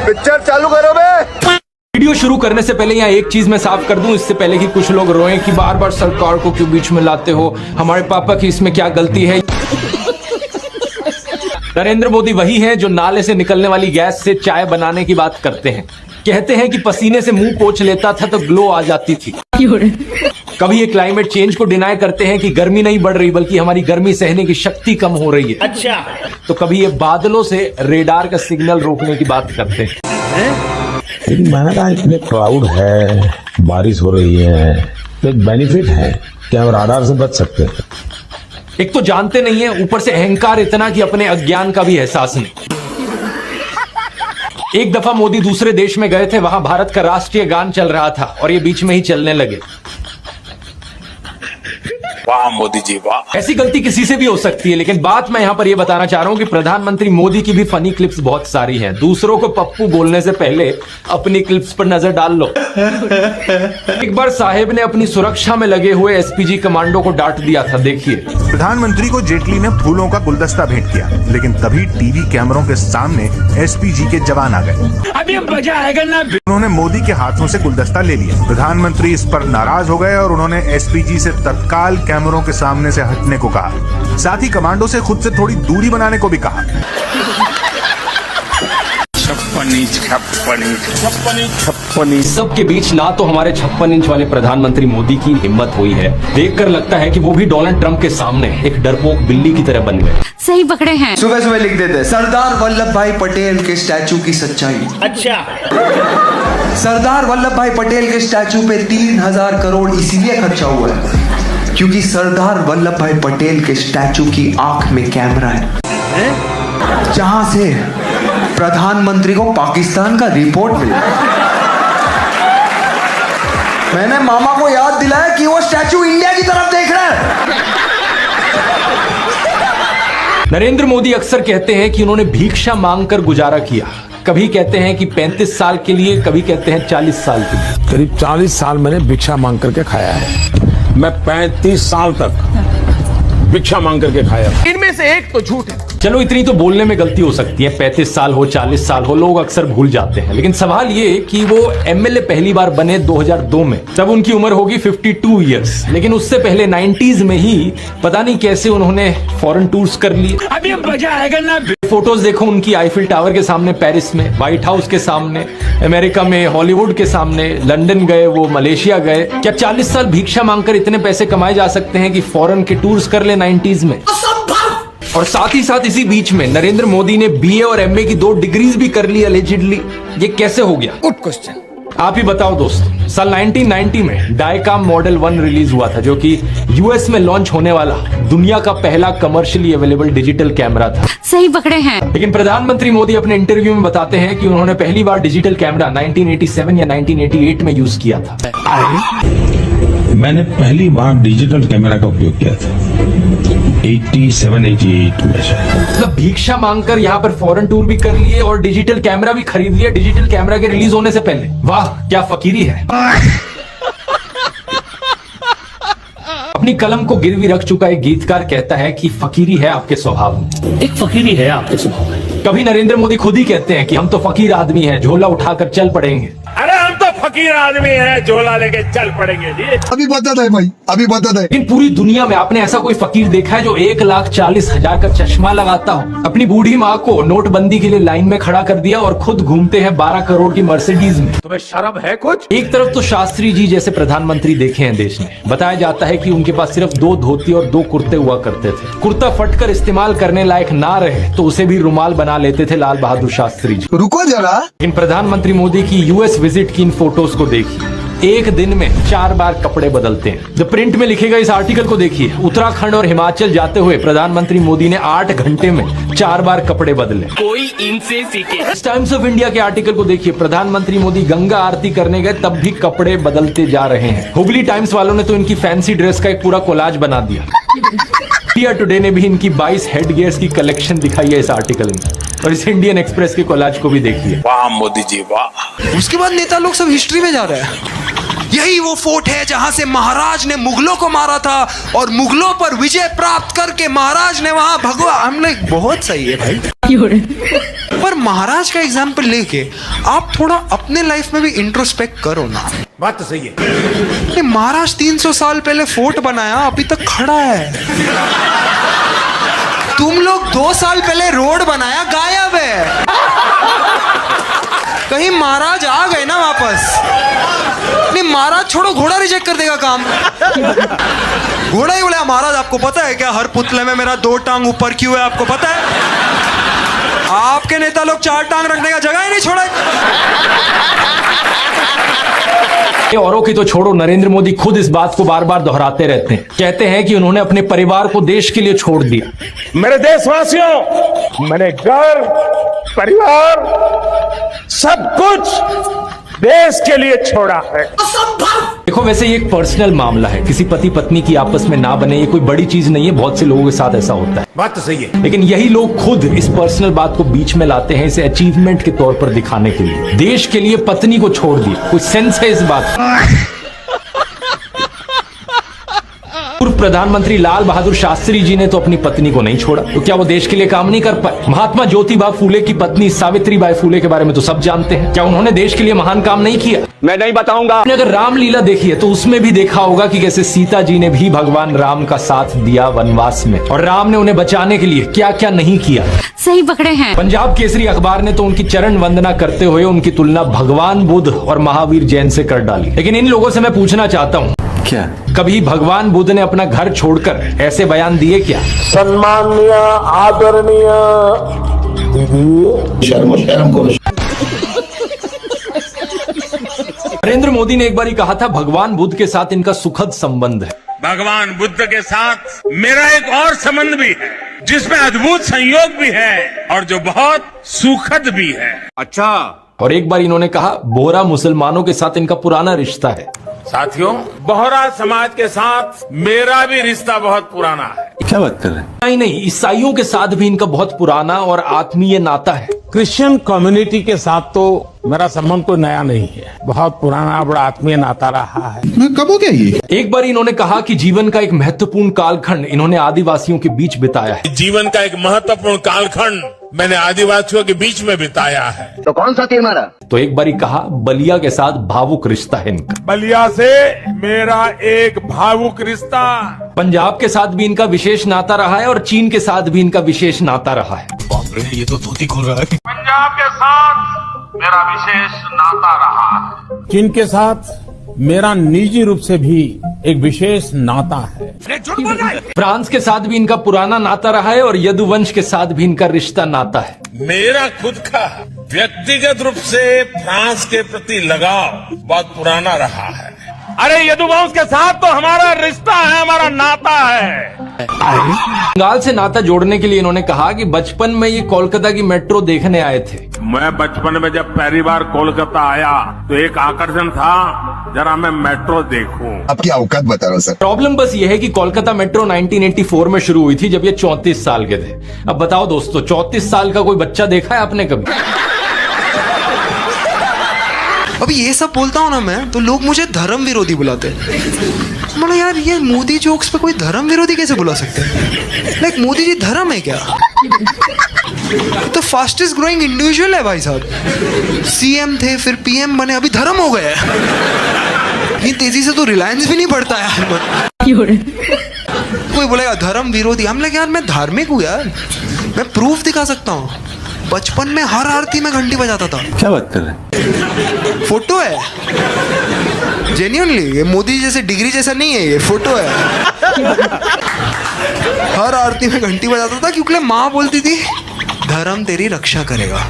Picture चालू करो बे। Video शुरू करने से पहले यहाँ एक चीज मैं साफ कर दूं, इससे पहले कि कुछ लोग रोएं कि बार बार सरकार को क्यों बीच में लाते हो, हमारे पापा की इसमें क्या गलती है। नरेंद्र मोदी वही हैं जो नाले से निकलने वाली गैस से चाय बनाने की बात करते हैं। कहते हैं कि पसीने से मुंह पोंछ लेता था तो ग्लो आ जाती थी। कभी ये क्लाइमेट चेंज को डिनाई करते हैं कि गर्मी नहीं बढ़ रही बल्कि हमारी गर्मी सहने की शक्ति कम हो रही है। अच्छा, तो कभी ये बादलों से रेडार का सिग्नल रोकने की बात करते हैं। लेकिन मैंने कहा इतने क्लाउड है, बारिश हो रही है, तो एक बेनिफिट है कि हम राडार से बच सकते हैं। एक तो जानते नहीं है, ऊपर से अहंकार इतना कि अपने अज्ञान का भी एहसास नहीं। एक दफा मोदी दूसरे देश में गए थे, वहां भारत का राष्ट्रीय गान चल रहा था और ये बीच में ही चलने लगे। वाह मोदी जी वाह। ऐसी गलती किसी से भी हो सकती है, लेकिन बात मैं यहां पर यह बताना चाह रहा हूं कि प्रधानमंत्री मोदी की भी फनी क्लिप्स बहुत सारी हैं। दूसरों को पप्पू बोलने से पहले अपनी क्लिप्स पर नजर डाल लो। एक बार साहेब ने अपनी सुरक्षा में लगे हुए एसपीजी कमांडो को डांट दिया था, देखिए। प्रधानमंत्री को जेटली ने फूलों का गुलदस्ता भेंट किया, लेकिन तभी टीवी कैमरों के सामने एसपीजी के जवान आ गए। अभी मजा आएगा ना। उन्होंने मोदी के हाथों से गुलदस्ता ले लिया। प्रधानमंत्री इस पर नाराज हो गए और उन्होंने एसपीजी से तत्काल कैमरों के सामने से हटने को कहा। साथ ही कमांडो से खुद से थोड़ी दूरी बनाने को भी कहा। छप्पन सबके बीच ना तो हमारे 56 इंच वाले प्रधानमंत्री मोदी की हिम्मत हुई है। देखकर लगता है कि वो भी डोनाल्ड ट्रंप के सामने एक डरपोक बिल्ली की तरह बन गए। सही पकड़े हैं। सुबह सुबह लिख देते सरदार वल्लभ भाई पटेल के स्टैचू की सच्चाई। अच्छा, सरदार वल्लभ भाई पटेल के स्टैचू पे 3000 करोड़ इसीलिए खर्चा हुआ है क्योंकि सरदार वल्लभ भाई पटेल के स्टैचू की आंख में कैमरा है, जहां से प्रधानमंत्री को पाकिस्तान का रिपोर्ट मिला। मैंने मामा को याद दिलाया कि वो स्टैचू इंडिया की तरफ देख रहा है। नरेंद्र मोदी अक्सर कहते हैं कि उन्होंने भिक्षा मांगकर गुजारा किया। कभी कहते हैं कि 35 साल के लिए, कभी कहते हैं 40 साल के लिए। करीब 40 साल मैंने भिक्षा मांग करके खाया है। मैं 35 साल तक भिक्षा मांग करके खाया। इनमें से एक तो झूठ है। चलो इतनी तो बोलने में गलती हो सकती है, 35 साल हो 40 साल हो, लोग अक्सर भूल जाते हैं। लेकिन सवाल ये कि वो एमएलए पहली बार बने 2002 में, तब उनकी उम्र होगी 52 इयर्स। लेकिन उससे पहले 90s में ही पता नहीं कैसे उन्होंने फॉरेन टूर्स कर लिए। अभी मजा आएगा ना। फोटोज देखो उनकी आईफिल टावर के सामने पेरिस में, व्हाइट हाउस के सामने अमेरिका में, हॉलीवुड के सामने, लंदन गए, वो मलेशिया गए। क्या 40 साल भिक्षा मांगकर इतने पैसे कमाए जा सकते हैं कि फॉरेन के टूर्स कर ले 90s में? और साथ ही साथ इसी बीच में नरेंद्र मोदी ने बीए और एमए की 2 डिग्रीज भी कर ली अलेजिडली। ये कैसे हो गया? Good question. आप ही बताओ दोस्तों। साल 1990 में डायकाम मॉडल 1 रिलीज हुआ था, जो कि यूएस में लॉन्च होने वाला दुनिया का पहला कमर्शियली अवेलेबल डिजिटल कैमरा था। सही पकड़े हैं। लेकिन प्रधानमंत्री मोदी अपने इंटरव्यू में बताते हैं कि उन्होंने पहली बार डिजिटल कैमरा 1987 या 1988 में यूज किया था। मैंने पहली बार डिजिटल कैमरा का उपयोग किया था 87-88 में। मतलब भिक्षा मांगकर यहाँ पर फॉरेन टूर भी कर लिए और डिजिटल कैमरा भी खरीद लिया डिजिटल कैमरा के रिलीज होने से पहले। वाह क्या फकीरी है। अपनी कलम को गिरवी रख चुका एक गीतकार कहता है कि फकीरी है आपके स्वभाव में। एक फकीरी है आपके स्वभाव में। कभी नरेंद्र मोदी खुद ही कहते हैं कि हम तो फकीर आदमी हैं, झोला उठाकर चल पड़ेंगे। अरे हम तो फकीर आदमी है, झोला लेके चल पड़ेंगे जी। अभी बता है भाई, अभी बता है। लेकिन पूरी दुनिया में आपने ऐसा कोई फकीर देखा है जो 1,40,000 का चश्मा लगाता हो, अपनी बूढ़ी माँ को नोटबंदी के लिए लाइन में खड़ा कर दिया और खुद घूमते हैं 12 करोड़ की मर्सिडीज में? तुम्हें शर्म है कुछ? एक तरफ तो शास्त्री जी जैसे प्रधानमंत्री देखे हैं देश ने। बताया जाता है कि उनके पास सिर्फ 2 धोती और 2 कुर्ते हुआ करते थे। कुर्ता फटकर इस्तेमाल करने लायक ना रहे तो उसे भी रुमाल बना लेते थे लाल बहादुर शास्त्री जी। रुको जरा। इन प्रधानमंत्री मोदी की यूएस विजिट की इन फोटोज को देखिए। एक दिन में 4 बार कपड़े बदलते हैं। द प्रिंट में लिखे गए इस आर्टिकल को देखिए। उत्तराखंड और हिमाचल जाते हुए प्रधानमंत्री मोदी ने 8 घंटे में 4 बार कपड़े बदले। कोई इनसे सीखे। टाइम्स ऑफ इंडिया के आर्टिकल को देखिए। प्रधानमंत्री मोदी गंगा आरती करने गए तब भी कपड़े बदलते जा रहे हैं। हुगली टाइम्स वालों ने तो इनकी फैंसी ड्रेस का एक पूरा कोलाज बना दिया। इंडिया टुडे ने भी इनकी 22 हेड गियर्स की कलेक्शन दिखाई है इस आर्टिकल में। और इस इंडियन एक्सप्रेस के कोलाज को भी देखिए। वाह मोदी जी वाह। उसके बाद नेता लोग सब हिस्ट्री में जा रहे हैं। यही वो फोर्ट है जहां से महाराज ने मुगलों को मारा था और मुगलों पर विजय प्राप्त करके महाराज ने वहां भगवा। हम लोग बहुत सही है भाई। पर महाराज का एग्जाम्पल लेके आप थोड़ा अपने लाइफ में भी इंट्रोस्पेक्ट करो ना। बात तो सही है। महाराज 300 साल पहले फोर्ट बनाया, अभी तक खड़ा है। तुम लोग 2 साल पहले रोड बनाया, गायब है। कहीं महाराज आ गए ना वापस। नहीं महाराज छोड़ो, घोड़ा रिजेक्ट कर देगा काम। घोड़ा ही बोला महाराज आपको पता है क्या हर पुतले में मेरा 2 टांग ऊपर क्यों है, आपको पता है? आपके नेता लोग 4 टांग रखने का जगह ही नहीं छोड़ा। औरों की तो छोड़ो, नरेंद्र मोदी खुद इस बात को बार बार दोहराते रहते हैं। कहते हैं कि उन्होंने अपने परिवार को देश के लिए छोड़ दिया। मेरे देशवासियों, मैंने घर, परिवार, सब कुछ देश के लिए छोड़ा है। देखो वैसे ये एक पर्सनल मामला है, किसी पति पत्नी की आपस में ना बने ये कोई बड़ी चीज नहीं है, बहुत से लोगों के साथ ऐसा होता है। बात तो सही है। लेकिन यही लोग खुद इस पर्सनल बात को बीच में लाते हैं, इसे अचीवमेंट के तौर पर दिखाने के लिए। देश के लिए पत्नी को छोड़ दिया, कुछ सेंस है इस बात? पूर्व प्रधानमंत्री लाल बहादुर शास्त्री जी ने तो अपनी पत्नी को नहीं छोड़ा, तो क्या वो देश के लिए काम नहीं कर पाए? महात्मा ज्योतिबा फूले की पत्नी सावित्रीबाई फूले के बारे में तो सब जानते हैं, क्या उन्होंने देश के लिए महान काम नहीं किया? मैं नहीं बताऊंगा। आपने अगर रामलीला देखी है तो उसमें भी देखा होगा कि कैसे सीता जी ने भी भगवान राम का साथ दिया वनवास में, और राम ने उन्हें बचाने के लिए क्या क्या नहीं किया। सही पकड़े हैं। पंजाब केसरी अखबार ने तो उनकी चरण वंदना करते हुए उनकी तुलना भगवान बुद्ध और महावीर जैन से कर डाली। लेकिन इन लोगों से मैं पूछना चाहता हूँ, क्या कभी भगवान बुद्ध ने अपना घर छोड़कर ऐसे बयान दिए क्या? सम्माननीय, आदरणीय दीदी, शर्म करो। नरेंद्र मोदी ने एक बार ही कहा था भगवान बुद्ध के साथ इनका सुखद संबंध है। भगवान बुद्ध के साथ मेरा एक और संबंध भी है, जिसमें अद्भुत संयोग भी है और जो बहुत सुखद भी है। अच्छा। और एक बार इन्होंने कहा बोहरा मुसलमानों के साथ इनका पुराना रिश्ता है। साथियों, बोहरा समाज के साथ मेरा भी रिश्ता बहुत पुराना है। क्या बात कर रहे हैं? नहीं, ईसाइयों के साथ भी इनका बहुत पुराना और आत्मीय नाता है। क्रिश्चियन कम्युनिटी के साथ तो मेरा संबंध कोई नया नहीं है, बहुत पुराना बड़ा आत्मीय नाता रहा है। कब हो गया ये? एक बार इन्होंने कहा कि जीवन का एक महत्वपूर्ण कालखंड इन्होंने आदिवासियों के बीच बिताया है। जीवन का एक महत्वपूर्ण कालखंड मैंने आदिवासियों के बीच में बिताया है। तो कौन सा तीर मारा? तो एक बार ही कहा बलिया के साथ भावुक रिश्ता है इनका। बलिया से मेरा एक भावुक रिश्ता। पंजाब के साथ भी इनका विशेष नाता रहा है और चीन के साथ भी इनका विशेष नाता रहा है। ये तो धोती खोल रहा है। पंजाब के साथ मेरा विशेष नाता रहा है। चीन के साथ मेरा निजी रूप से भी एक विशेष नाता है। फ्रांस के साथ भी इनका पुराना नाता रहा है और यदुवंश के साथ भी इनका रिश्ता नाता है। मेरा खुद का व्यक्तिगत रूप से फ्रांस के प्रति लगाव बहुत पुराना रहा है। अरे यदुवंश के साथ तो हमारा रिश्ता है, हमारा नाता है। बंगाल से नाता जोड़ने के लिए इन्होंने कहा कि बचपन में ये कोलकाता की मेट्रो देखने आए थे। मैं बचपन में जब पहली बार कोलकाता आया तो एक आकर्षण था, जरा मैं मेट्रो देखूं। आपकी औकात बता रहा हूँ सर। प्रॉब्लम बस ये है कि कोलकाता मेट्रो 1984 में शुरू हुई थी जब ये 34 साल के थे। अब बताओ दोस्तों, 34 साल का कोई बच्चा देखा है आपने कभी? अभी ये सब बोलता हूँ ना मैं, तो लोग मुझे धर्म विरोधी बुलाते हैं। मतलब यार ये मोदी जोक्स पे कोई धर्म विरोधी कैसे बुला सकते हैं? लाइक मोदी जी धर्म है क्या? तो फास्टेस्ट ग्रोइंग इंडिविजुअल है भाई साहब। सीएम थे, फिर पीएम बने, अभी धर्म हो गए। इतनी तेजी से तो रिलायंस भी नहीं बढ़ता यार। कोई बोलेगा धर्म विरोधी, हम लगे यार मैं धार्मिक हूँ यार, मैं प्रूफ दिखा सकता हूँ। बचपन में हर आरती में घंटी बजाता था। क्या बात कर रहे हैं? फोटो है, जेन्युइनली। ये मोदी जैसे डिग्री जैसा नहीं है, ये फोटो है। हर आरती में घंटी बजाता था क्योंकि माँ बोलती थी धर्म तेरी रक्षा करेगा।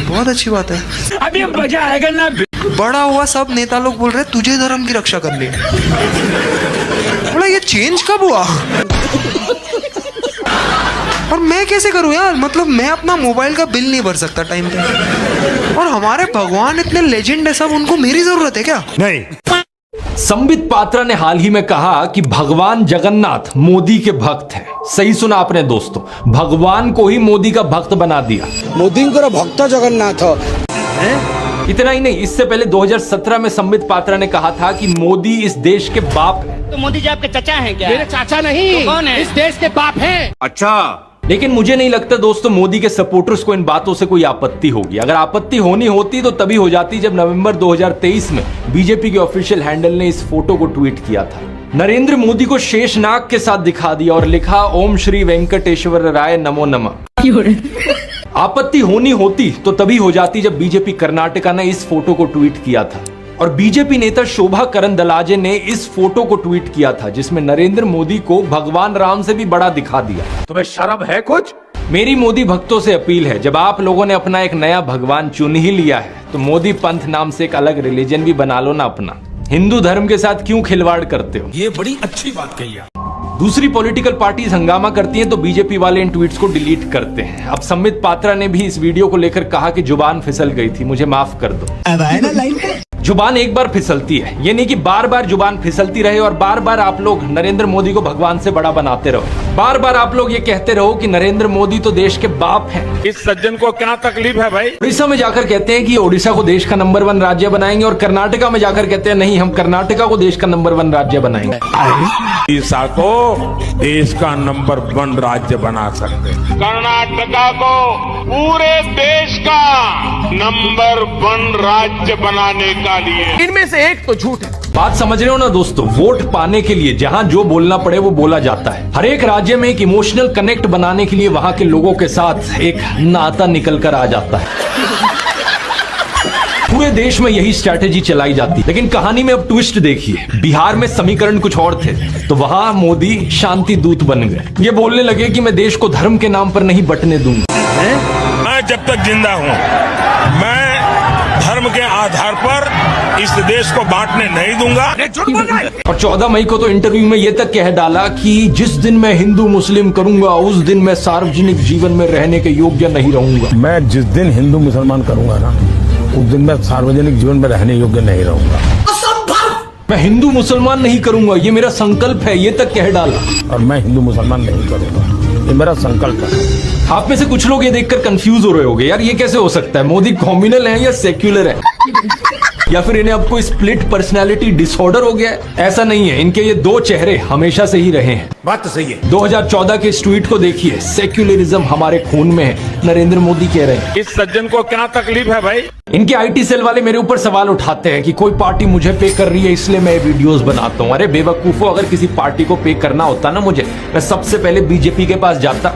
बहुत अच्छी बात है। अभी मजा आएगा ना। बड़ा हुआ सब नेता लोग बोल रहे तुझे धर्म की रक्षा करनी है। बोला ये चेंज कब हुआ? और मैं कैसे करूं यार? मतलब मैं अपना मोबाइल का बिल नहीं भर सकता टाइम पे, और हमारे भगवान इतने लेजेंड है सब, उनको मेरी जरूरत है क्या? नहीं। संबित पात्रा ने हाल ही में कहा कि भगवान जगन्नाथ मोदी के भक्त हैं। सही सुना आपने दोस्तों, भगवान को ही मोदी का भक्त बना दिया। मोदी को भक्त जगन्नाथ। इतना ही नहीं, इससे पहले 2017 में संबित पात्रा ने कहा था कि मोदी इस देश के बाप हैं। तो मोदी जी आपके चाचा हैं क्या? मेरे चाचा नहीं, तो कौन है? इस देश के बाप हैं। अच्छा। लेकिन मुझे नहीं लगता दोस्तों मोदी के सपोर्टर्स को इन बातों से कोई आपत्ति होगी। अगर आपत्ति होनी होती तो तभी हो जाती जब नवंबर 2023 में बीजेपी के ऑफिशियल हैंडल ने इस फोटो को ट्वीट किया था। नरेंद्र मोदी को शेषनाग के साथ दिखा दिया और लिखा ओम श्री वेंकटेश्वर राय नमो नमः। आपत्ति होनी होती तो तभी हो जाती जब बीजेपी कर्नाटका ने इस फोटो को ट्वीट किया था और बीजेपी नेता शोभा करंदलाजे ने इस फोटो को ट्वीट किया था जिसमें नरेंद्र मोदी को भगवान राम से भी बड़ा दिखा दिया। तुम्हें शर्म है कुछ? मेरी मोदी भक्तों से अपील है, जब आप लोगों ने अपना एक नया भगवान चुन ही लिया है तो मोदी पंथ नाम से एक अलग रिलीजन भी बना लो ना अपना। हिंदू धर्म के साथ क्यों खिलवाड़ करते हो? ये बड़ी अच्छी बात कही आप। दूसरी पॉलिटिकल पार्टीज हंगामा करती हैं तो बीजेपी वाले इन ट्वीट्स को डिलीट करते हैं। अब संबित पात्रा ने भी इस वीडियो को लेकर कहा कि जुबान फिसल गई थी, मुझे माफ कर दो। अब आए ना लाइन पे। जुबान एक बार फिसलती है, ये नहीं कि बार बार जुबान फिसलती रहे और बार बार आप लोग नरेंद्र मोदी को भगवान से बड़ा बनाते रहो। बार बार आप लोग ये कहते रहो कि नरेंद्र मोदी तो देश के बाप हैं। इस सज्जन को क्या तकलीफ है भाई? उड़ीसा में जाकर कहते हैं कि ओडिशा को देश का नंबर 1 राज्य बनाएंगे और कर्नाटका में जाकर कहते हैं नहीं, हम कर्नाटका को देश का नंबर 1 राज्य बनाएंगे। उड़ीसा को देश का नंबर 1 राज्य बना सकते हैं। कर्नाटका को पूरे देश का नंबर 1 राज्य बनाने का लिए इनमें से एक तो झूठ है। बात समझ रहे हो ना दोस्तों? वोट पाने के लिए जहां जो बोलना पड़े वो बोला जाता है। हर एक राज्य में एक इमोशनल कनेक्ट बनाने के लिए वहां के लोगों के साथ एक नाता निकल कर आ जाता है। पूरे देश में यही स्ट्रैटेजी चलाई जाती है। लेकिन कहानी में अब ट्विस्ट देखिए, बिहार में समीकरण कुछ और थे तो वहां मोदी शांति दूत बन गए। ये बोलने लगे कि मैं देश को धर्म के नाम पर नहीं बंटने दूंगा। मैं जब तक जिंदा हूं मैं धर्म के आधार पर इस देश को बांटने नहीं दूंगा। और 14 मई को तो इंटरव्यू में ये तक कह डाला कि जिस दिन मैं हिंदू मुस्लिम करूंगा उस दिन मैं सार्वजनिक जीवन में रहने के योग्य नहीं रहूंगा। मैं जिस दिन हिंदू मुसलमान करूंगा ना उस दिन मैं सार्वजनिक जीवन में रहने योग्य नहीं रहूंगा। मैं हिंदू मुसलमान नहीं करूंगा, ये मेरा संकल्प है, ये तक कह डाला। और मैं हिंदू मुसलमान नहीं करूंगा, ये मेरा संकल्प है। आप में से कुछ लोग ये देखकर कंफ्यूज हो रहे होंगे, यार ये कैसे हो सकता है? मोदी कॉम्युनल है या सेक्युलर है या फिर इन्हें अब कोई स्प्लिट पर्सनालिटी डिसऑर्डर हो गया है? ऐसा नहीं है, इनके ये 2 चेहरे हमेशा से ही रहे हैं। बात तो सही है। 2014 के इस ट्वीट को देखिए, सेक्युलरिज्म हमारे खून में है, नरेंद्र मोदी कह रहे हैं। इस सज्जन को क्या तकलीफ है भाई? इनके आईटी सेल वाले मेरे ऊपर सवाल उठाते हैं कि कोई पार्टी मुझे पे कर रही है इसलिए मैं वीडियोस बनाता हूं। अरे बेवकूफो, अगर किसी पार्टी को पे करना होता ना मुझे, मैं सबसे पहले बीजेपी के पास जाता।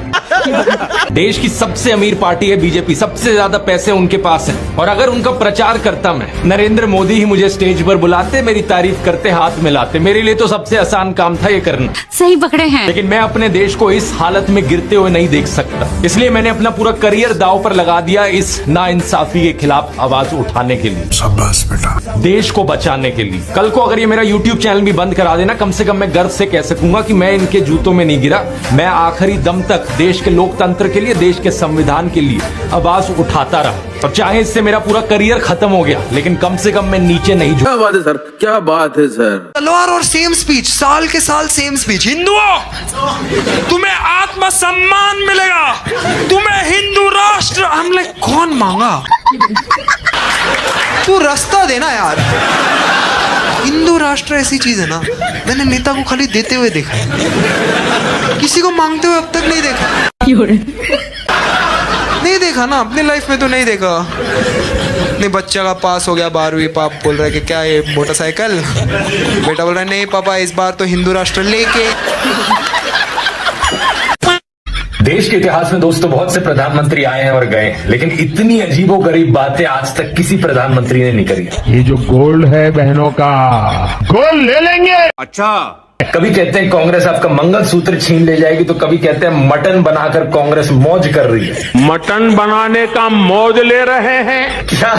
देश की सबसे अमीर पार्टी है बीजेपी, सबसे ज्यादा पैसे उनके पास हैं। और अगर उनका प्रचार करता मैं, नरेंद्र मोदी ही मुझे स्टेज पर बुलाते, मेरी तारीफ करते, हाथ मिलाते। मेरे लिए तो सबसे आसान काम था ये करना। सही पकड़े हैं। लेकिन मैं अपने देश को इस हालत में गिरते हुए नहीं देख सकता, इसलिए मैंने अपना पूरा करियर दांव पर लगा दिया इस नाइंसाफी के खिलाफ आवाज उठाने के लिए, शाबाश बेटा, देश को बचाने के लिए। कल को अगर ये मेरा यूट्यूब चैनल भी बंद करा देना, कम से कम मैं गर्व से कह सकूंगा कि मैं इनके जूतों में नहीं गिरा। मैं आखिरी दम तक देश के लोकतंत्र के लिए, देश के संविधान के लिए आवाज उठाता रहा। और चाहे इससे मेरा पूरा करियर खत्म हो गया, लेकिन कम से कम मैं नीचे नहीं झुका। क्या बात है सर, क्या बात है सर। तलवार और सेम स्पीच, साल के साल सेम स्पीच। हिंदुओं, तुम्हें आत्मसम्मान मिलेगा, तुम्हें हिंदू राष्ट्र। हमने कौन मांगा? तू रास्ता देना यार। हिंदू राष्ट्र ऐसी चीज है ना, मैंने नेता को खाली देते हुए देखा है, किसी को मांगते हुए अब तक नहीं देखा। नहीं देखा ना अपनी लाइफ में, तो नहीं देखा। नहीं, बच्चा का पास हो गया 12वीं, पाप बोल रहा है कि क्या ये मोटरसाइकिल, बेटा बोल रहा है नहीं पापा इस बार तो हिंदू राष्ट्र लेके। देश के इतिहास में दोस्तों बहुत से प्रधानमंत्री आए हैं और गए, लेकिन इतनी अजीबोगरीब बातें आज तक किसी प्रधानमंत्री ने नहीं करी। ये जो गोल्ड है बहनों का, गोल्ड ले लेंगे। अच्छा, कभी कहते हैं कांग्रेस आपका मंगलसूत्र छीन ले जाएगी, तो कभी कहते हैं मटन बनाकर कांग्रेस मौज कर रही है। मटन बनाने का मौज ले रहे हैं क्या?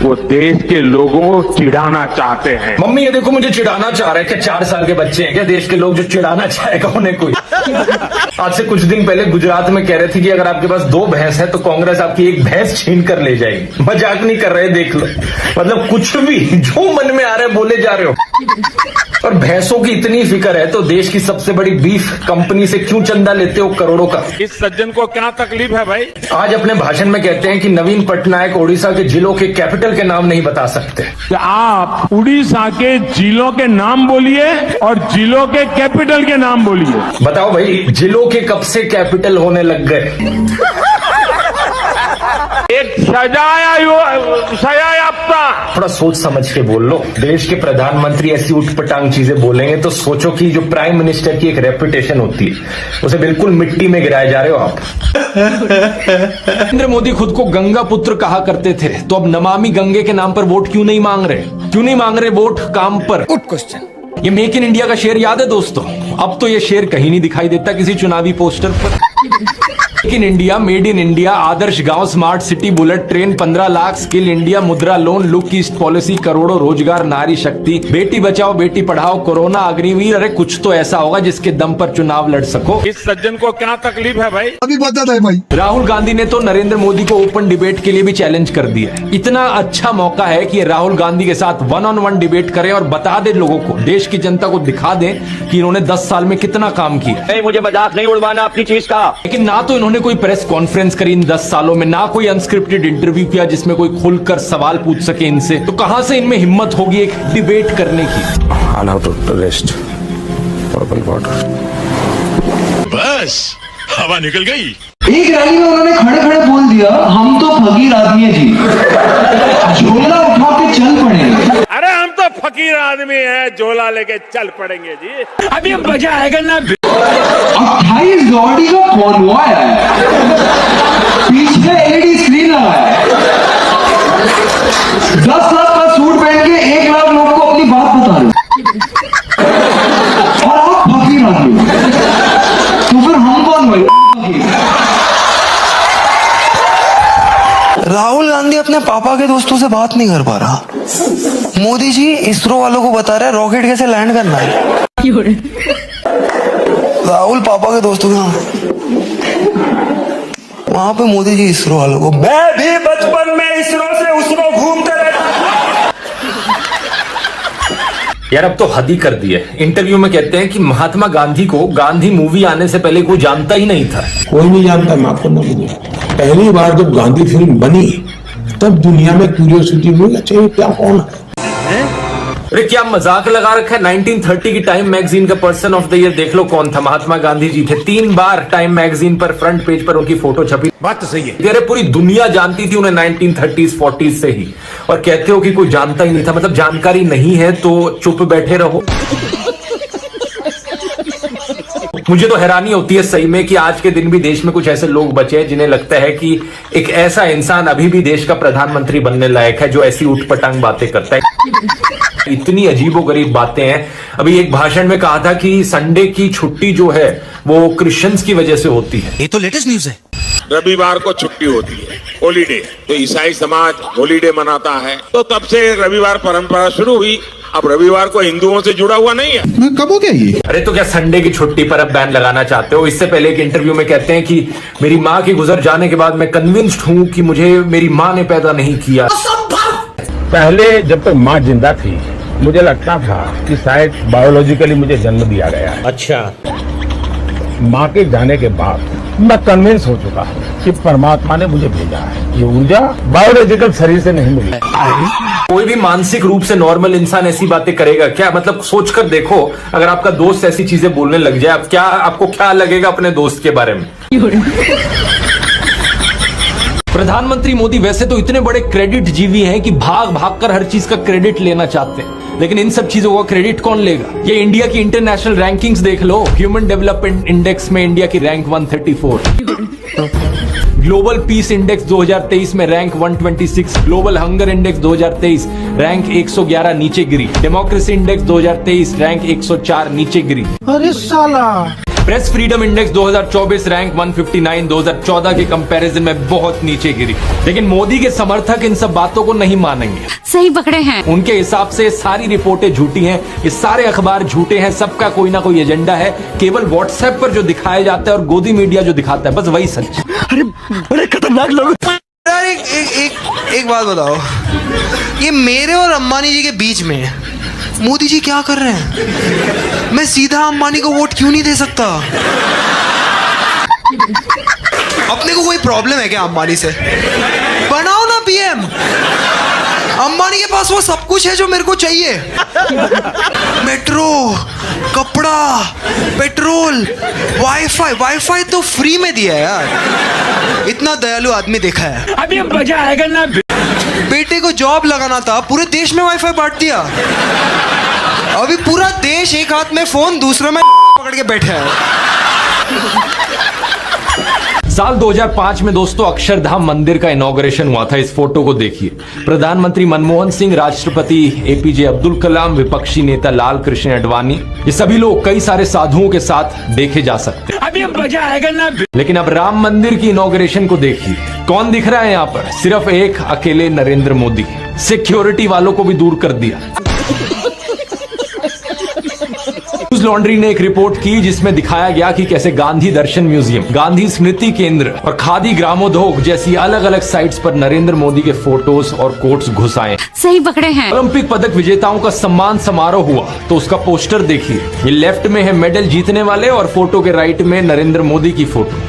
वो देश के लोगों को चिढ़ाना चाहते हैं। मम्मी ये देखो मुझे चिढ़ाना चाह रहे हैं। क्या 4 साल के बच्चे हैं क्या देश के लोग जो चिढ़ाना चाहेगा उन्हें कोई? आज से कुछ दिन पहले गुजरात में कह रहे थे कि अगर आपके पास 2 भैंस है तो कांग्रेस आपकी 1 भैंस छीन कर ले जाएगी। मजाक नहीं कर रहे, देख लो। मतलब कुछ भी जो मन में आ रहा है बोले जा रहे हो। और भैंसों की इतनी फिक्र है तो देश की सबसे बड़ी बीफ कंपनी से क्यों चंदा लेते हो करोड़ों का? इस सज्जन को क्या तकलीफ है भाई? आज अपने भाषण में कहते हैं कि नवीन पटनायक ओडिशा के जिलों के कैपिटल कैपिटल के नाम नहीं बता सकते। आप उड़ीसा के जिलों के नाम बोलिए और जिलों के कैपिटल के नाम बोलिए। बताओ भाई, जिलों के कब से कैपिटल होने लग गए? एक सजायाफ्ता। थोड़ा सोच समझ के बोल लो। देश के प्रधानमंत्री ऐसी उठपटांग चीजें बोलेंगे तो सोचो कि जो प्राइम मिनिस्टर की एक रेपुटेशन होती है उसे बिल्कुल मिट्टी में गिराए जा रहे हो आप। नरेंद्र मोदी खुद को गंगा पुत्र कहा करते थे, तो अब नमामि गंगे के नाम पर वोट क्यों नहीं मांग रहे? क्यों नहीं मांग रहे वोट काम पर? Good question. ये मेक इन इंडिया का शेर याद है दोस्तों? अब तो ये शेर कहीं नहीं दिखाई देता किसी चुनावी पोस्टर पर। Make in India, made in India, आदर्श गांव, smart city, bullet train, 15 lakh, skill India, Mudra loan, look east policy, करोड़ों रोजगार, नारी शक्ति, बेटी बचाओ बेटी पढ़ाओ, कोरोना, अग्निवीर। अरे कुछ तो ऐसा होगा जिसके दम पर चुनाव लड़ सको। इस सज्जन को क्या तकलीफ है भाई? अभी बता दे भाई। राहुल गांधी ने तो नरेंद्र मोदी को ओपन डिबेट के लिए भी चैलेंज कर दिया है। इतना अच्छा मौका है कि राहुल गांधी के साथ 1-on-1 डिबेट करें और बता दे लोगों को, देश की जनता को दिखा दें कि इन्होंने 10 साल में कितना काम किया। नहीं, मुझे मजाक नहीं उड़वाना अपनी चीज का। लेकिन ना तो इन्होंने कोई प्रेस कॉन्फ्रेंस करी इन 10 सालों में, ना कोई अनस्क्रिप्टेड इंटरव्यू किया जिसमें कोई खुलकर सवाल पूछ सके इनसे। तो कहां से इनमें हिम्मत होगी एक डिबेट करने की? बस हवा निकल गई। एक रैली में उन्होंने खड़े खड़े बोल दिया, हम तो फकीर आदमी है जी, झोला उठा के चल पड़े। अरे हम तो फकीर आदमी हैं, झोला लेके चल पड़ेंगे जी। अभी मजा आएगा ना। 28 गाड़ी का कॉन्वॉय है, पीछे LED स्क्रीन लगा है, 10 लाख का सूट पहन के 1 लाख लोगों को अपनी बात बता रहे और आप फकीर आदमी, तो फिर हम कौन भाई? राहुल गांधी अपने पापा के दोस्तों से बात नहीं कर पा रहा। मोदी जी इसरो वालों को बता रहे रॉकेट कैसे लैंड करना है। राहुल पापा के दोस्तों के वहां पे मोदी जी इसरो वालों को, मैं भी बचपन में इसरो से उसरो घूमते रहता। यार अब तो हद ही कर दी है। इंटरव्यू में कहते हैं कि महात्मा गांधी को गांधी मूवी आने से पहले कोई जानता ही नहीं था। कोई नहीं जानता, मैं आपको ना बोलूं। पहली बार जब गांधी फिल्म बनी तब दुनिया में क्यूरियोसिटी हुई, अच्छा ये क्या कौन है? अरे क्या मजाक लगा रखा है? 1930 की टाइम मैगजीन का पर्सन ऑफ द ईयर देख लो कौन था? महात्मा गांधी जी थे। 3 बार टाइम मैगजीन पर फ्रंट पेज पर उनकी फोटो छपी। बात तो सही है। अरे पूरी दुनिया जानती थी उन्हें 1930s 40s से ही, और कहते हो कि कोई जानता ही नहीं था। मतलब जानकारी नहीं है तो चुप बैठे रहो। मुझे तो हैरानी होती है सही में कि आज के दिन भी देश में कुछ ऐसे लोग बचे हैं जिन्हें लगता है कि एक ऐसा इंसान अभी भी देश का प्रधानमंत्री बनने लायक है जो ऐसी उठपटांग बातें करता है। इतनी अजीबोगरीब बातें हैं। अभी एक भाषण में कहा था कि संडे की छुट्टी जो है वो क्रिश्चियंस की वजह से होती है। ये तो लेटेस्ट न्यूज है। रविवार को छुट्टी होती है, हॉलीडे। तो ईसाई समाज हॉलीडे मनाता है, तो तब से रविवार परंपरा शुरू हुई। अब रविवार को हिंदुओं से जुड़ा हुआ नहीं है। कब हो गया ये? अरे तो क्या संडे की छुट्टी पर अब बैन लगाना चाहते हो? इससे पहले एक इंटरव्यू में कहते हैं कि मेरी माँ के गुजर जाने के बाद मैं कन्विंस्ड हूँ कि मुझे मेरी माँ ने पैदा नहीं किया। पहले जब तक माँ जिंदा थी मुझे लगता था कि शायद बायोलॉजिकली मुझे जन्म दिया गया है। अच्छा, माँ के जाने के बाद मैं कन्विंस हो चुका हूँ कि परमात्मा ने मुझे भेजा है। ये ऊर्जा बायोलॉजिकल शरीर से नहीं मिली। कोई भी मानसिक रूप से नॉर्मल इंसान ऐसी बातें करेगा क्या? मतलब सोचकर देखो, अगर आपका दोस्त ऐसी चीजें बोलने लग जाए, अब क्या आपको क्या लगेगा अपने दोस्त के बारे में? प्रधानमंत्री मोदी वैसे तो इतने बड़े क्रेडिट जीवी हैं कि भाग भाग कर हर चीज का क्रेडिट लेना चाहते हैं, लेकिन इन सब चीजों का क्रेडिट कौन लेगा? ये इंडिया की इंटरनेशनल रैंकिंग्स देख लो। ह्यूमन डेवलपमेंट इंडेक्स में इंडिया की रैंक 134, ग्लोबल पीस इंडेक्स 2023 में rank 126, global hunger index 2023 rank 111 नीचे गिरी, डेमोक्रेसी इंडेक्स 2023 रैंक 104 नीचे गिरी। अरे साला। प्रेस फ्रीडम इंडेक्स 2024 रैंक 159 2014 के कंपैरिजन में बहुत नीचे गिरी। लेकिन मोदी के समर्थक इन सब बातों को नहीं मानेंगे। सही पकड़े हैं। उनके हिसाब से सारी रिपोर्टें झूठी हैं, ये सारे अखबार झूठे हैं, सबका कोई ना कोई एजेंडा है। केवल व्हाट्सएप पर जो दिखाया जाता है और गोदी मीडिया जो दिखाता है बस वही सच। अरे बड़े खतरनाक लोग। यार एक बात बताओ, ये मेरे और अंबानी जी के बीच में है। मोदी जी क्या कर रहे हैं? मैं सीधा अंबानी को वोट क्यों नहीं दे सकता? अपने को कोई प्रॉब्लम है क्या अंबानी से? बनाओ ना पीएम। पास वो सब कुछ है जो मेरे को चाहिए। मेट्रो, कपड़ा, पेट्रोल, वाईफाई तो फ्री में दिया है यार। इतना दयालु आदमी देखा है। अभी मजा आएगा ना। बेटे को जॉब लगाना था, पूरे देश में वाईफाई बांट दिया। अभी पूरा देश एक हाथ में फोन, दूसरे में पकड़ के बैठे है। साल 2005 में दोस्तों अक्षरधाम मंदिर का इनॉग्रेशन हुआ था। इस फोटो को देखिए। प्रधानमंत्री मनमोहन सिंह, राष्ट्रपति एपीजे अब्दुल कलाम, विपक्षी नेता लाल कृष्ण आडवाणी, ये सभी लोग कई सारे साधुओं के साथ देखे जा सकते हैं। अभी मजा आएगा ना। लेकिन अब राम मंदिर की इनॉग्रेशन को देखिए। कौन दिख रहा है यहाँ पर? सिर्फ एक अकेले नरेंद्र मोदी। सिक्योरिटी वालों को भी दूर कर दिया। न्यूज लॉन्ड्री ने एक रिपोर्ट की जिसमें दिखाया गया कि कैसे गांधी दर्शन म्यूजियम, गांधी स्मृति केंद्र और खादी ग्रामोद्योग जैसी अलग अलग साइट्स पर नरेंद्र मोदी के फोटोज और कोट्स घुस आए। सही पकड़े हैं। ओलंपिक पदक विजेताओं का सम्मान समारोह हुआ तो उसका पोस्टर देखिए। ये लेफ्ट में है मेडल जीतने वाले और फोटो के राइट में नरेंद्र मोदी की फोटो।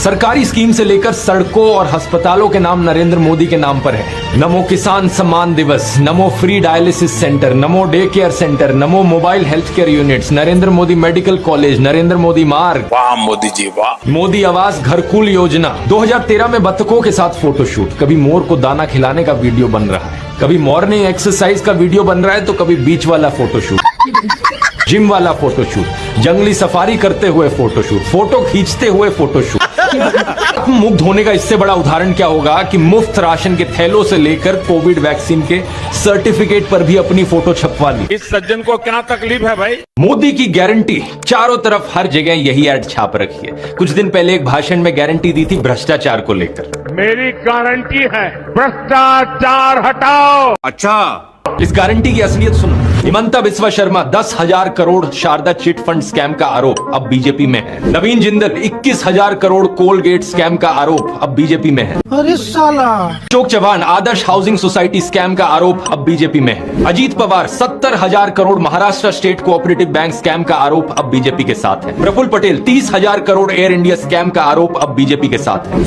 सरकारी स्कीम से लेकर सड़कों और अस्पतालों के नाम नरेंद्र मोदी के नाम पर है। नमो किसान सम्मान दिवस, नमो फ्री डायलिसिस सेंटर, नमो डे केयर सेंटर, नमो mobile health care units, Narendra Modi medical college, Narendra Modi मार्ग, वाह मोदी जी वाह। मोदी आवास घरकुल योजना। 2013 में बत्तखों के साथ फोटोशूट। कभी मोर को दाना खिलाने का वीडियो बन रहा है, कभी मॉर्निंग एक्सरसाइज का वीडियो बन रहा है, तो कभी बीच वाला फोटोशूट, जिम वाला फोटोशूट, जंगली सफारी करते हुए फोटोशूट, फोटो खींचते हुए फोटोशूट। मुग्ध होने का इससे बड़ा उदाहरण क्या होगा कि मुफ्त राशन के थैलों से लेकर कोविड वैक्सीन के सर्टिफिकेट पर भी अपनी फोटो छपवा ली। इस सज्जन को क्या तकलीफ है भाई? मोदी की गारंटी, चारों तरफ हर जगह यही ऐड छाप रखी है। कुछ दिन पहले एक भाषण में गारंटी दी थी भ्रष्टाचार को लेकर। मेरी गारंटी है, भ्रष्टाचार हटाओ। अच्छा, इस गारंटी की असलियत सुनो। Himanta Biswa Sharma 10,000 crore Saradha chit fund scam का आरोप अब बीजेपी में है। नवीन जिंदल 21,000 करोड़ कोलगेट स्कैम का आरोप अब बीजेपी में है। अरे साला। Ashok Chavan Adarsh housing society scam का आरोप अब बीजेपी में है। Ajit Pawar 70,000 crore Maharashtra state cooperative bank scam का आरोप अब बीजेपी के साथ है। Praful Patel 30,000 crore Air India scam का आरोप अब बीजेपी के साथ है।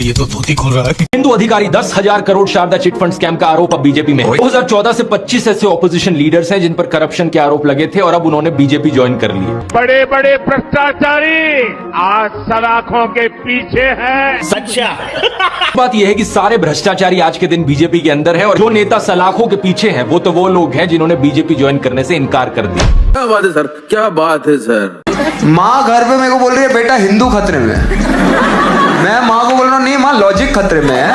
ये तो धोती खोल रहा है। हिंदू Adhikari 10,000 crore Saradha chit fund scam का आरोप अब बीजेपी में है। 2014 से 25 ऐसे ऑपोजिशन लीडर्स हैं जिन पर करप्शन के आरोप लगे थे और अब उन्होंने बीजेपी ज्वाइन कर ली। बड़े बड़े भ्रष्टाचारी आज सलाखों के पीछे हैं। सच्चा बात यह है कि सारे भ्रष्टाचारी आज के दिन बीजेपी के अंदर है और जो नेता सलाखों के पीछे हैं वो तो वो लोग हैं जिन्होंने बीजेपी ज्वाइन करने से इनकार कर दिया। क्या बात है सर, क्या बात है सर। माँ घर पे मेरे को बोल रही है बेटा हिंदू खतरे में। मैं माँ को बोल रहा हूँ नहीं माँ लॉजिक खतरे में है।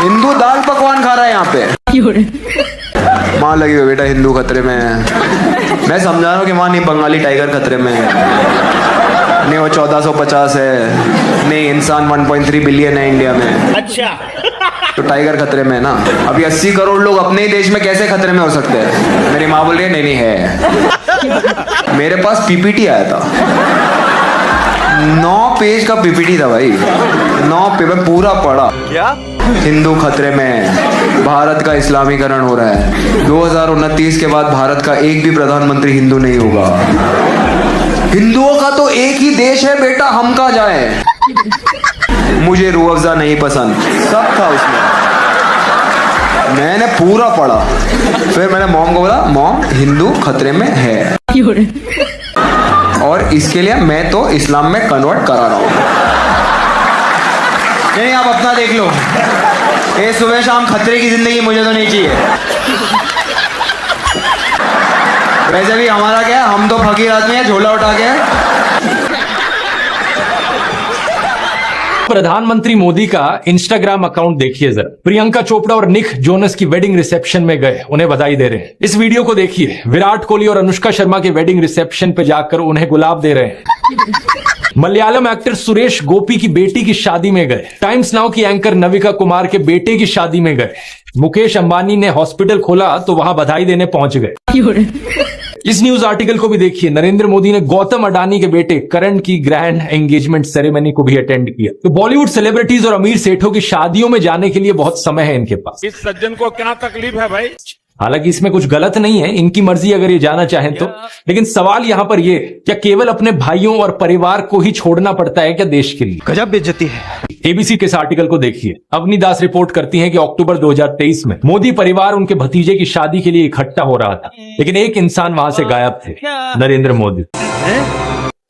हिंदू दाल पकवान खा रहा है यहाँ पे। माँ लगी हुई बेटा हिंदू खतरे में है। मैं समझा रहा हूँ कि माँ नहीं बंगाली टाइगर खतरे में है, नहीं वो 1450 है, नहीं इंसान 1.3 बिलियन है इंडिया में। अच्छा तो टाइगर खतरे में है ना। अभी 80 करोड़ लोग अपने ही देश में कैसे खतरे में हो सकते हैं? मेरी माँ बोल रही है नहीं है। मेरे पास पीपीटी आया था, 9 पेज का पीपीटी था भाई। 9 पेज में पूरा पढ़ा। क्या हिंदू खतरे में, भारत का इस्लामीकरण हो रहा है, 2029 के बाद भारत का एक भी प्रधानमंत्री हिंदू नहीं होगा। हिंदुओं का तो एक ही देश है बेटा, हम कहाँ जाए। मुझे रूह अफ़ज़ा नहीं पसंद, सब था उसमें। मैंने पूरा पढ़ा, फिर मैंने मॉम को बोला मॉम हिंदू खतरे में है और इसके लिए मैं तो इस्लाम में कन्वर्ट करा रहा हूं। नहीं आप अपना देख लो, ये सुबह शाम खतरे की जिंदगी मुझे तो नहीं चाहिए। वैसे भी हमारा क्या, हम तो फकीर आदमी है, झोला उठा के। प्रधानमंत्री मोदी का इंस्टाग्राम अकाउंट देखिए जरा। प्रियंका चोपड़ा और निक जोनस की वेडिंग रिसेप्शन में गए, उन्हें बधाई दे रहे हैं। इस वीडियो को देखिए। विराट कोहली और अनुष्का शर्मा के वेडिंग रिसेप्शन पे जाकर उन्हें गुलाब दे रहे हैं। मलयालम एक्टर सुरेश गोपी की बेटी की शादी में गए। टाइम्स नाउ की एंकर नविका कुमार के बेटे की शादी में गए। मुकेश अंबानी ने हॉस्पिटल खोला तो वहां बधाई देने पहुंच गए। इस न्यूज आर्टिकल को भी देखिए। नरेंद्र मोदी ने गौतम अडानी के बेटे करण की ग्रैंड एंगेजमेंट सेरेमनी को भी अटेंड किया। तो बॉलीवुड सेलिब्रिटीज और अमीर सेठों की शादियों में जाने के लिए बहुत समय है इनके पास। इस सज्जन को क्या तकलीफ है भाई? हालांकि इसमें कुछ गलत नहीं है, इनकी मर्जी अगर ये जाना चाहें तो। लेकिन सवाल यहां पर ये, क्या केवल अपने भाइयों और परिवार को ही छोड़ना पड़ता है क्या देश के लिए? गजब बेइज्जती है। एबीसी के इस आर्टिकल को देखिए। अवनी दास रिपोर्ट करती हैं कि अक्टूबर 2023 में मोदी परिवार उनके भतीजे की शादी के लिए इकट्ठा हो रहा था, लेकिन एक इंसान वहां से गायब थे, नरेंद्र मोदी।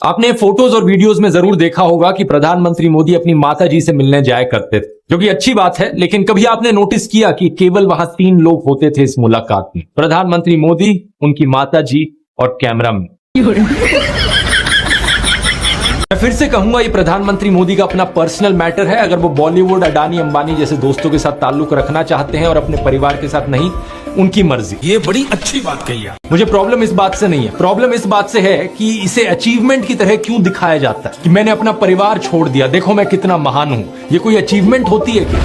आपने फोटोज और वीडियोस में जरूर देखा होगा कि प्रधानमंत्री मोदी अपनी माता जी से मिलने जाया करते थे, जो कि अच्छी बात है। लेकिन कभी आपने नोटिस किया कि केवल वहां 3 लोग होते थे इस मुलाकात में? प्रधानमंत्री मोदी, उनकी माता जी और कैमरामैन। मैं फिर से कहूंगा, ये प्रधानमंत्री मोदी का अपना पर्सनल मैटर है। अगर वो बॉलीवुड, अडानी अंबानी जैसे दोस्तों के साथ ताल्लुक रखना चाहते हैं और अपने परिवार के साथ नहीं, उनकी मर्जी। ये बड़ी अच्छी बात कही है। मुझे प्रॉब्लम इस बात से नहीं है, प्रॉब्लम इस बात से है कि इसे अचीवमेंट की तरह क्यों दिखाया जाता है कि मैंने अपना परिवार छोड़ दिया, देखो मैं कितना महान हूं। ये कोई अचीवमेंट होती है क्या?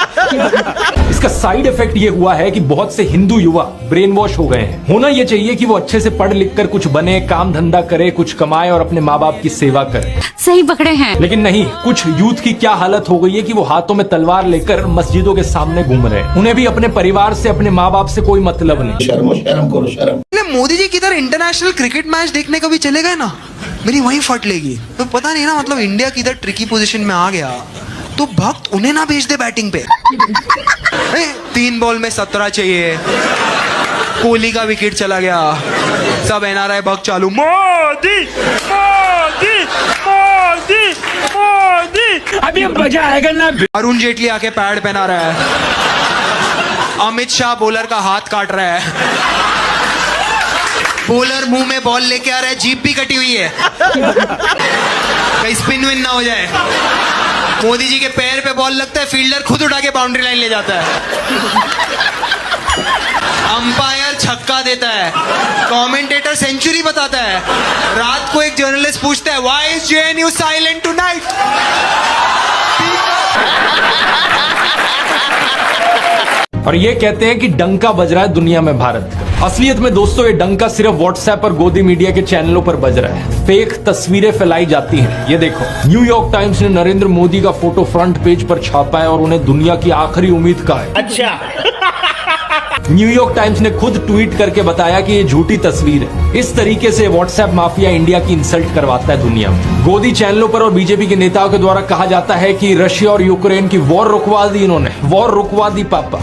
इसका साइड इफेक्ट ये हुआ है कि बहुत से हिंदू युवा ब्रेन वॉश हो गए हैं। होना ये चाहिए कि वो अच्छे से पढ़ लिख कर कुछ बने, काम धंधा करे, कुछ कमाए और अपने माँ बाप की सेवा करे। सही पकड़े हैं। लेकिन नहीं, कुछ यूथ की क्या हालत हो गई है कि वो हाथों में तलवार लेकर मस्जिदों के सामने घूम रहे हैं। उन्हें भी अपने परिवार से, अपने माँ बाप से कोई मतलब नहीं। शर्म करो शर्म। मोदी जी किधर इंटरनेशनल क्रिकेट मैच देखने कभी चले गए ना, मेरी वहीं फट लेगी। तो पता नहीं ना, मतलब इंडिया किधर ट्रिकी पोजीशन में आ गया तो भक्त उन्हें ना भेज दे बैटिंग पे। 3 बॉल में 17 चाहिए, कोहली का विकेट चला गया, सब एनआरआई भक्त चालू, मोदी मोदी मोदी मोदी। अभी मजा आएगा ना। अरुण जेटली आके पैड पहना रहा है, अमित शाह बॉलर का हाथ काट रहा है, बॉलर मुंह में बॉल लेके आ रहा है, जीप भी कटी हुई है, कहीं स्पिन विन ना हो जाए। मोदी जी के पैर पे बॉल लगता है, फील्डर खुद उठा के बाउंड्री लाइन ले जाता है, अंपायर छक्का देता है, कमेंटेटर सेंचुरी बताता है। रात को एक जर्नलिस्ट पूछता है, why is JNU silent tonight? और ये कहते हैं कि डंका बज रहा है दुनिया में भारत का। असलियत में दोस्तों, ये डंका सिर्फ व्हाट्सएप और गोदी मीडिया के चैनलों पर बज रहा है। फेक तस्वीरें फैलाई जाती हैं। ये देखो, न्यूयॉर्क टाइम्स ने नरेंद्र मोदी का फोटो फ्रंट पेज पर छापा है और उन्हें दुनिया की आखिरी उम्मीद कहा है। अच्छा। न्यूयॉर्क टाइम्स ने खुद ट्वीट करके बताया कि ये झूठी तस्वीर है। इस तरीके से व्हाट्सएप माफिया इंडिया की इंसल्ट करवाता है दुनिया में। गोदी चैनलों पर और बीजेपी के नेताओं के द्वारा कहा जाता है कि रशिया और यूक्रेन की वॉर रुकवा दी इन्होंने, वॉर रुकवा दी पापा।